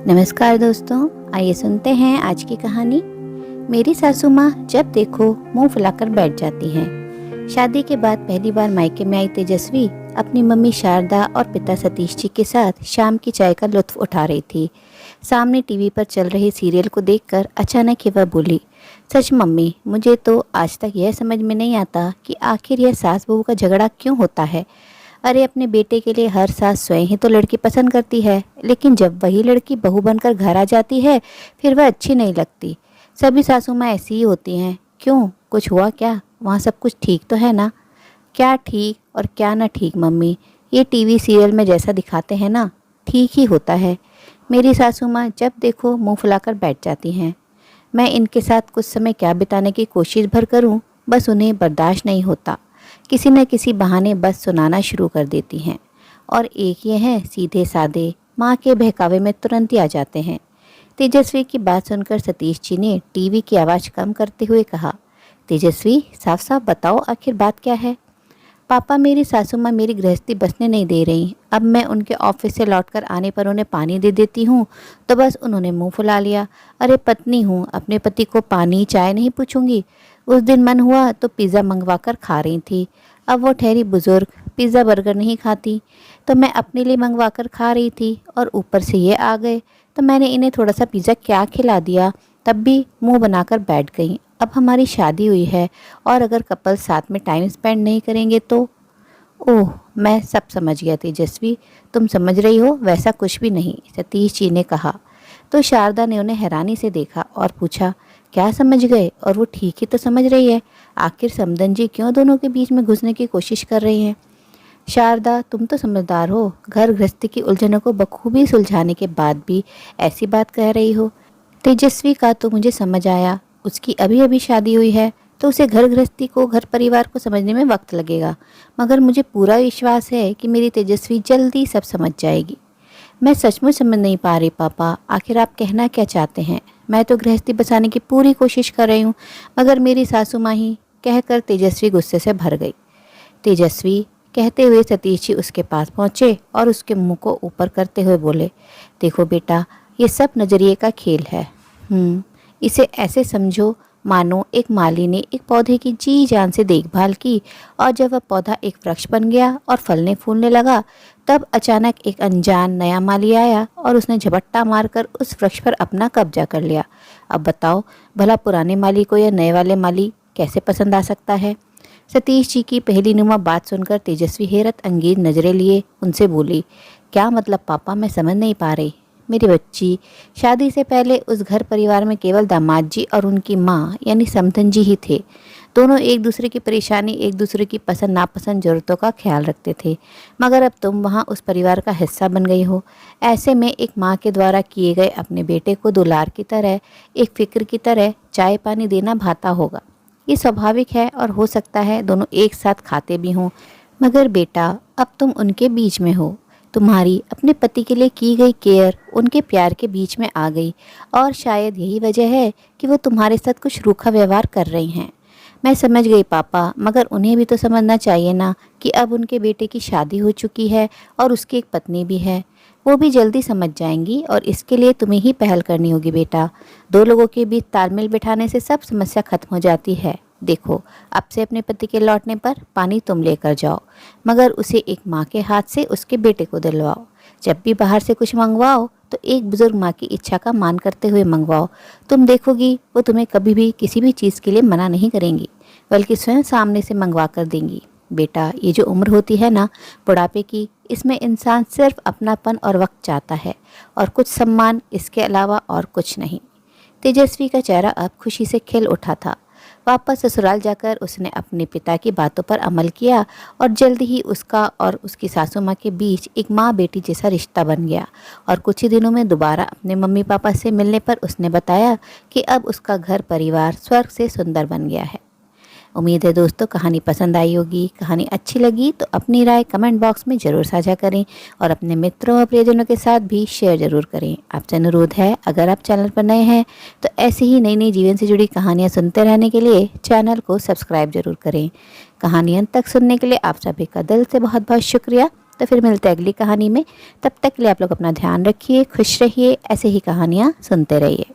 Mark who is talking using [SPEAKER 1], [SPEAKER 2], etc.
[SPEAKER 1] नमस्कार दोस्तों, आइए सुनते हैं आज की कहानी। मेरी सासू माँ जब देखो मुंह फुलाकर बैठ जाती हैं। शादी के बाद पहली बार मायके में आई तेजस्वी अपनी मम्मी शारदा और पिता सतीश जी के साथ शाम की चाय का लुत्फ उठा रही थी। सामने टीवी पर चल रहे सीरियल को देखकर अचानक ही वह बोली, सच मम्मी, मुझे तो आज तक यह समझ में नहीं आता कि आखिर यह सास बहू का झगड़ा क्यों होता है। अरे अपने बेटे के लिए हर सास स्वयं ही तो लड़की पसंद करती है, लेकिन जब वही लड़की बहू बनकर घर आ जाती है फिर वह अच्छी नहीं लगती। सभी सासू माँ ऐसी ही होती हैं। क्यों, कुछ हुआ क्या? वहाँ सब कुछ ठीक तो है ना? क्या ठीक और क्या ना ठीक मम्मी, ये टीवी सीरियल में जैसा दिखाते हैं ना, ठीक ही होता है। मेरी सासू माँ जब देखो मुँह फुलाकर बैठ जाती हैं। मैं इनके साथ कुछ समय क्या बिताने की कोशिश भर करूँ, बस उन्हें बर्दाश्त नहीं होता। किसी न किसी बहाने बस सुनाना शुरू कर देती हैं। और एक ये है सीधे साधे, माँ के बहकावे में तुरंत ही आ जाते हैं। तेजस्वी की बात सुनकर सतीश जी ने टीवी की आवाज़ कम करते हुए कहा, तेजस्वी साफ साफ बताओ आखिर बात क्या है। पापा, मेरी सासू माँ मेरी गृहस्थी बसने नहीं दे रही। अब मैं उनके ऑफिस से लौटकर आने पर उन्हें पानी दे देती हूँ तो बस उन्होंने मुंह फुला लिया। अरे पत्नी हूँ, अपने पति को पानी चाय नहीं पूछूंगी। उस दिन मन हुआ तो पिज़्ज़ा मंगवा कर खा रही थी। अब वो ठहरी बुजुर्ग पिज़्ज़ा बर्गर नहीं खाती, तो मैं अपने लिए मंगवा कर खा रही थी और ऊपर से ये आ गए तो मैंने इन्हें थोड़ा सा पिज़्ज़ा क्या खिला दिया, तब भी मुंह बनाकर बैठ गई। अब हमारी शादी हुई है और अगर कपल साथ में टाइम स्पेंड नहीं करेंगे तो। ओह, मैं सब समझ गया तेजस्वी, तुम समझ रही हो वैसा कुछ भी नहीं, सतीश जी ने कहा। तो शारदा ने उन्हें हैरानी से देखा और पूछा, क्या समझ गए? और वो ठीक ही तो समझ रही है। आखिर समधन जी क्यों दोनों के बीच में घुसने की कोशिश कर रही हैं? शारदा, तुम तो समझदार हो, घर गृहस्थी की उलझनों को बखूबी सुलझाने के बाद भी ऐसी बात कह रही हो। तेजस्वी का तो मुझे समझ आया, उसकी अभी अभी शादी हुई है तो उसे घर गृहस्थी को, घर परिवार को समझने में वक्त लगेगा, मगर मुझे पूरा विश्वास है कि मेरी तेजस्वी जल्दी सब समझ जाएगी। मैं सचमुच समझ नहीं पा रही पापा, आखिर आप कहना क्या चाहते हैं? मैं तो गृहस्थी बसाने की पूरी कोशिश कर रही हूँ, मगर मेरी सासू माँ ही, कहकर तेजस्वी गुस्से से भर गई। तेजस्वी, कहते हुए सतीश जी उसके पास पहुँचे और उसके मुंह को ऊपर करते हुए बोले, देखो बेटा, ये सब नज़रिए का खेल है। इसे ऐसे समझो मानो एक माली ने एक पौधे की जी जान से देखभाल की और जब वह पौधा एक वृक्ष बन गया और फलने फूलने लगा, तब अचानक एक अनजान नया माली आया और उसने झपट्टा मारकर उस वृक्ष पर अपना कब्जा कर लिया। अब बताओ, भला पुराने माली को यह नए वाले माली कैसे पसंद आ सकता है? सतीश जी की पहली नुमा बात सुनकर तेजस्वी हैरत अंगेज नजरें लिए उनसे बोली, क्या मतलब पापा, मैं समझ नहीं पा रही। मेरी बच्ची, शादी से पहले उस घर परिवार में केवल दामाद जी और उनकी माँ यानी समधन जी ही थे। दोनों एक दूसरे की परेशानी, एक दूसरे की पसंद नापसंद ज़रूरतों का ख्याल रखते थे, मगर अब तुम वहाँ उस परिवार का हिस्सा बन गई हो। ऐसे में एक माँ के द्वारा किए गए अपने बेटे को दुलार की तरह, एक फिक्र की तरह चाय पानी देना भाता होगा। ये स्वाभाविक है और हो सकता है दोनों एक साथ खाते भी हों, मगर बेटा अब तुम उनके बीच में हो। तुम्हारी अपने पति के लिए की गई केयर उनके प्यार के बीच में आ गई और शायद यही वजह है कि वो तुम्हारे साथ कुछ रूखा व्यवहार कर रही हैं। मैं समझ गई पापा, मगर उन्हें भी तो समझना चाहिए ना कि अब उनके बेटे की शादी हो चुकी है और उसकी एक पत्नी भी है। वो भी जल्दी समझ जाएंगी और इसके लिए तुम्हें ही पहल करनी होगी बेटा। दो लोगों के बीच तालमेल बिठाने से सब समस्या खत्म हो जाती है। देखो, अब से अपने पति के लौटने पर पानी तुम लेकर जाओ, मगर उसे एक माँ के हाथ से उसके बेटे को दिलवाओ। जब भी बाहर से कुछ मंगवाओ तो एक बुजुर्ग माँ की इच्छा का मान करते हुए मंगवाओ। तुम देखोगी वो तुम्हें कभी भी किसी भी चीज़ के लिए मना नहीं करेंगी, बल्कि स्वयं सामने से मंगवा कर देंगी। बेटा, ये जो उम्र होती है ना बुढ़ापे की, इसमें इंसान सिर्फ अपनापन और वक्त चाहता है और कुछ सम्मान, इसके अलावा और कुछ नहीं। तेजस्वी का चेहरा अब खुशी से खिल उठा था। वापस ससुराल जाकर उसने अपने पिता की बातों पर अमल किया और जल्द ही उसका और उसकी सासू माँ के बीच एक माँ बेटी जैसा रिश्ता बन गया। और कुछ ही दिनों में दोबारा अपने मम्मी पापा से मिलने पर उसने बताया कि अब उसका घर परिवार स्वर्ग से सुंदर बन गया है। उम्मीद है दोस्तों कहानी पसंद आई होगी। कहानी अच्छी लगी तो अपनी राय कमेंट बॉक्स में ज़रूर साझा करें और अपने मित्रों और प्रियजनों के साथ भी शेयर ज़रूर करें। आपसे अनुरोध है, अगर आप चैनल पर नए हैं तो ऐसी ही नई नई जीवन से जुड़ी कहानियाँ सुनते रहने के लिए चैनल को सब्सक्राइब ज़रूर करें। कहानी अंत तक सुनने के लिए आप सभी का दिल से बहुत बहुत शुक्रिया। तो फिर मिलते हैं अगली कहानी में। तब तक के लिए आप लोग अपना ध्यान रखिए, खुश रहिए, ऐसे ही कहानियाँ सुनते रहिए।